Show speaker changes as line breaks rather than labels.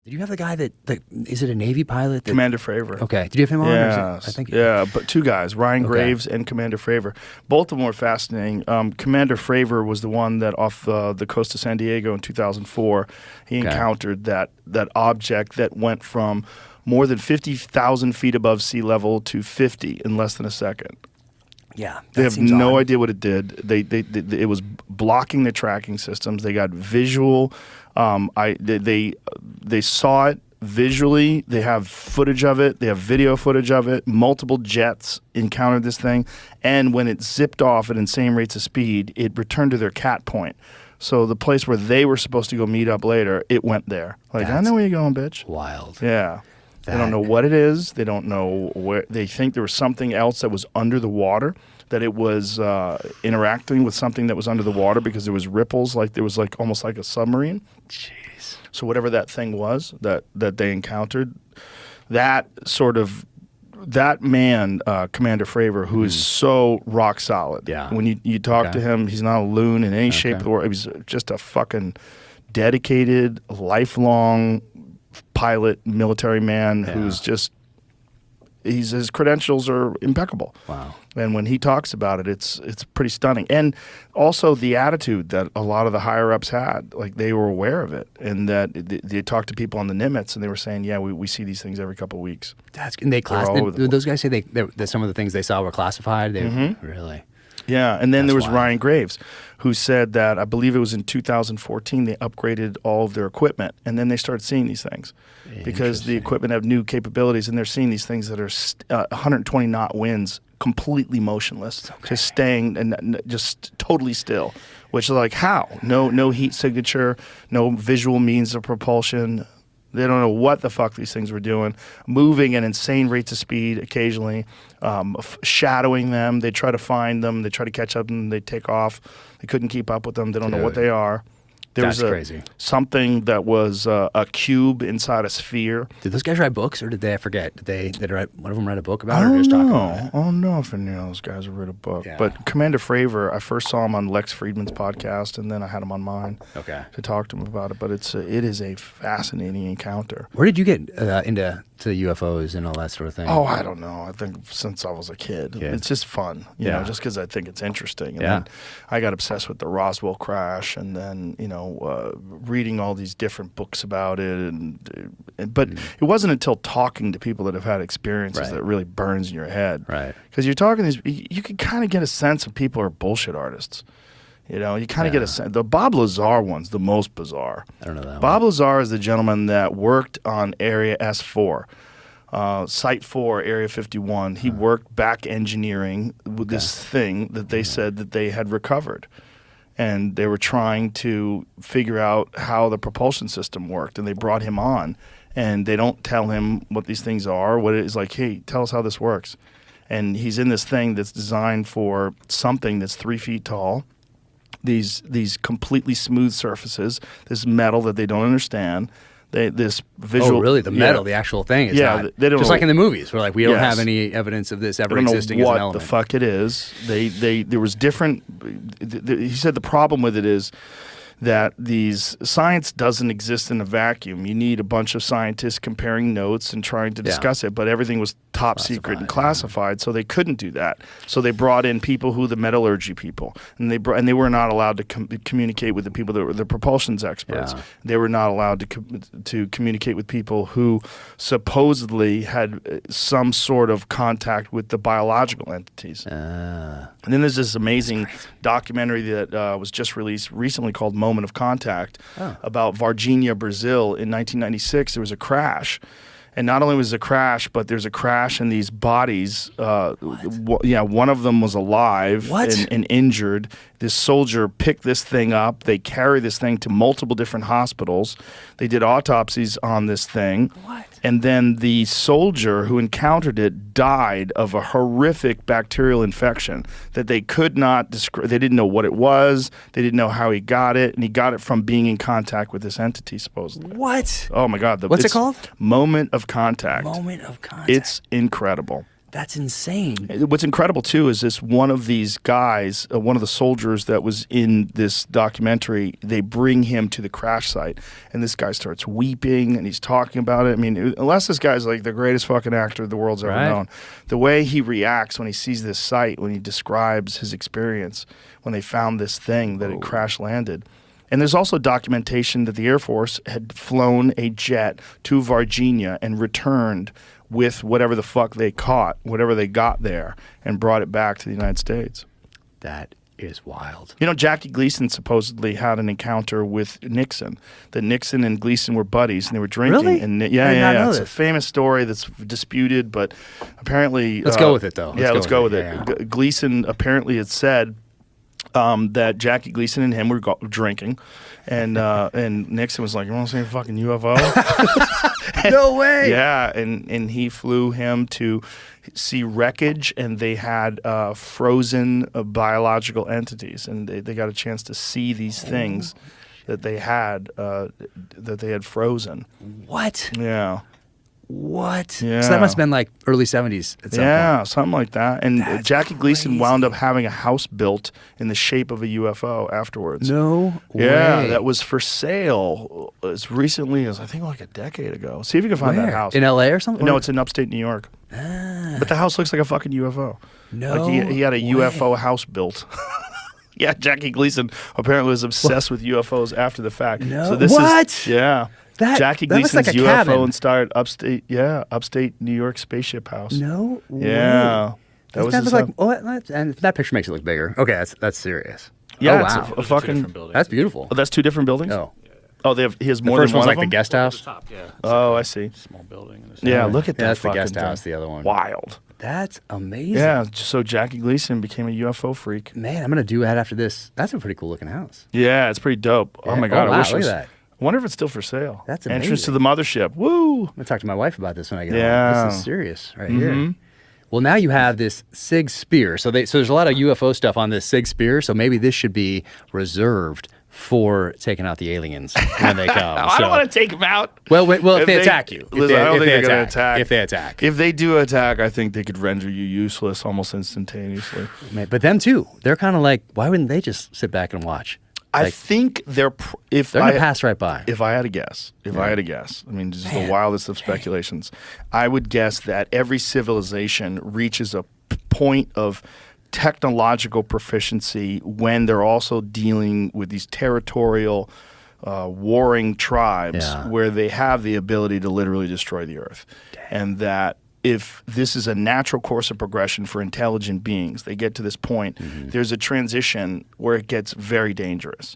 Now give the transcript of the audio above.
Did you have the guy is it a Navy pilot?
Commander Fravor.
Okay. Did you have him on?
Yeah,
I think.
Yeah, but two guys, Ryan Graves and Commander Fravor. Both of them were fascinating. Commander Fravor was the one that off the coast of San Diego in 2004, he encountered that object that went from more than 50,000 feet above sea level to 50 in less than a second.
Yeah,
they have no idea what it did. It was blocking the tracking systems. They got visual. They saw it visually. They have footage of it. They have video footage of it. Multiple jets encountered this thing, and when it zipped off at insane rates of speed, it returned to their cat point. So the place where they were supposed to go meet up later, it went there. Like, I know where you're going, bitch.
Wild.
Yeah. They don't know what it is. They don't know where. They think there was something else that was under the water, that it was interacting with something that was under the water because there was ripples, like there was like almost like a submarine.
Jeez.
So whatever that thing was that they encountered, that man, Commander Fravor, who is so rock solid.
Yeah.
When you talk to him, he's not a loon in any shape of the world. He's just a fucking dedicated, lifelong pilot, military man who's just, his credentials are impeccable.
Wow.
And when he talks about it, it's pretty stunning. And also the attitude that a lot of the higher ups had, like they were aware of it, and that they talked to people on the Nimitz, and they were saying, yeah, we see these things every couple of weeks.
And those guys say that some of the things they saw were classified? Really?
Yeah, and then there was Ryan Graves, who said that, I believe it was in 2014, they upgraded all of their equipment, and then they started seeing these things because the equipment have new capabilities, and they're seeing these things that are 120 knot winds, completely motionless, just staying and just totally still, which is like, how? No heat signature, no visual means of propulsion. They don't know what the fuck these things were doing, moving at insane rates of speed occasionally, shadowing them. They try to find them. They try to catch up and they take off. They couldn't keep up with them. They don't know what they are. There was
crazy.
Something that was a cube inside a sphere.
Did those guys write books, or did they? I forget. Did one of them write a book about
it?
Or just talk
about
it?
I don't know if any of those guys wrote a book.
Yeah.
But Commander Fravor, I first saw him on Lex Friedman's podcast, and then I had him on mine to talk to him about it. But it is a fascinating encounter.
Where did you get into UFOs and all that sort of thing?
Oh, I don't know. I think since I was a kid. It's just fun, you know, just because I think it's interesting. And then I got obsessed with the Roswell crash, and then, reading all these different books about it. But it wasn't until talking to people that have had experiences that really burns in your head.
Right.
Because you're talking to these, you can kind of get a sense of people are bullshit artists. You know, you kind of get a sense. The Bob Lazar one's the most bizarre.
I don't know that
Bob Lazar is the gentleman that worked on Area S4, Site 4, Area 51. He worked back engineering with this thing that they said that they had recovered. And they were trying to figure out how the propulsion system worked. And they brought him on. And they don't tell him what these things are. What it is like, hey, tell us how this works. And he's in this thing that's designed for something that's 3 feet tall. These completely smooth surfaces, this metal that they don't understand. This visual.
Oh, really? The metal, the actual thing. It's not,
they don't
just
know,
like in the movies, where like we don't have any evidence of this ever existing as an element.
What the fuck it is? There was different. He said the problem with it is that science doesn't exist in a vacuum. You need a bunch of scientists comparing notes and trying to discuss it, but everything was top secret and classified, so they couldn't do that. So they brought in people the metallurgy people, and they were not allowed to communicate with the people that were the propulsions experts. Yeah. They were not allowed to communicate with people who supposedly had some sort of contact with the biological entities. And then there's this amazing documentary that was just released recently called Moment of Contact about Varginha, Brazil. In 1996, there was a crash. And not only was it a crash, but there's a crash and these bodies. One of them was alive and injured. This soldier picked this thing up. They carry this thing to multiple different hospitals. They did autopsies on this thing.
What?
And then the soldier who encountered it died of a horrific bacterial infection that they could not describe. They didn't know what it was. They didn't know how he got it. And he got it from being in contact with this entity, supposedly.
What?
Oh, my God.
What's it called?
Moment of Contact.
Moment of Contact.
It's incredible.
That's insane.
What's incredible too is this one of these guys, one of the soldiers that was in this documentary, they bring him to the crash site, and this guy starts weeping and he's talking about it. I mean, unless this guy's like the greatest fucking actor the world's ever known, the way he reacts when he sees this site, when he describes his experience when they found this thing that had crash landed. And there's also documentation that the Air Force had flown a jet to Virginia and returned with whatever the fuck they caught, whatever they got there, and brought it back to the United States.
That is wild.
You know, Jackie Gleason supposedly had an encounter with Nixon. That Nixon and Gleason were buddies, and they were drinking.
Really?
And
I did not know
It's
this.
a famous story that's disputed, but apparently...
Let's go with it, though.
Let's go with it.
Yeah.
Gleason apparently had said that Jackie Gleason and him were drinking, and Nixon was like, "You want to see a fucking UFO?"
No way.
Yeah, and he flew him to see wreckage, and they had frozen biological entities, and they got a chance to see these things that they had frozen.
What?
Yeah.
What?
Yeah.
So that must have been like early 70s at some point.
Something like that. And
That's
Jackie Gleason
crazy.
wound up having a house built in the shape of a UFO afterwards.
No
Yeah,
way.
that was for sale as recently as I think like a decade ago. See if you can find
Where?
that house.
In LA or something?
No,
Or-
it's in upstate New York.
Ah,
But the house looks like a fucking UFO.
no
Like he had a
way.
UFO house built. Yeah, Jackie Gleason apparently was obsessed with UFOs after the fact.
No.
So this
What?
is yeah.
That-
Jackie
that looks
Gleason's
like a
UFO
cabin.
inspired upstate New York spaceship house.
No way.
Yeah. That was
Doesn't
his
that look like, and that picture makes it look bigger. Okay, that's serious.
Yeah,
Oh,
it's
wow.
a
Those are two
fucking.
different buildings.
That's beautiful.
Oh, that's two different buildings.
Oh,
Oh, he has
the
more
first
than
one's
one
like
of
the
them?
guest house.
Top, yeah. It's
Oh,
like
I see.
a small building. And
Yeah, look at that.
Yeah, that's the
fucking
guest house.
thing.
The other one.
Wild.
That's amazing.
Yeah. So Jackie Gleason became a UFO freak.
Man, I'm gonna do that after this. That's a pretty cool looking house.
Yeah, it's pretty dope. Oh
Yeah.
my god,
Oh,
I wish
wow,
it was.
look at that.
I wonder if it's still for sale.
That's
Entrance to
amazing.
the mothership. Woo!
I'm gonna talk to my wife about this when I get
Yeah.
home. This is serious right
Mhm.
here. Well, now you have this SIG Spear. So there's a lot of UFO stuff on this SIG Spear. So maybe this should be reserved for taking out the aliens when they come.
I don't want to take them out.
Well, if they attack you.
Listen, I don't think they're going to attack.
If they attack.
If they do attack, I think they could render you useless almost instantaneously.
But them too. They're kind of like, why wouldn't they just sit back and watch?
I
Like,
think they're if
they're going
I
to pass right by.
If I had to guess, I mean, just the wildest of speculations, I would guess that every civilization reaches a point of technological proficiency when they're also dealing with these territorial, warring tribes
Yeah.
where they have the ability to literally destroy the earth. And that if this is a natural course of progression for intelligent beings, they get to this point, there's a transition where it gets very dangerous.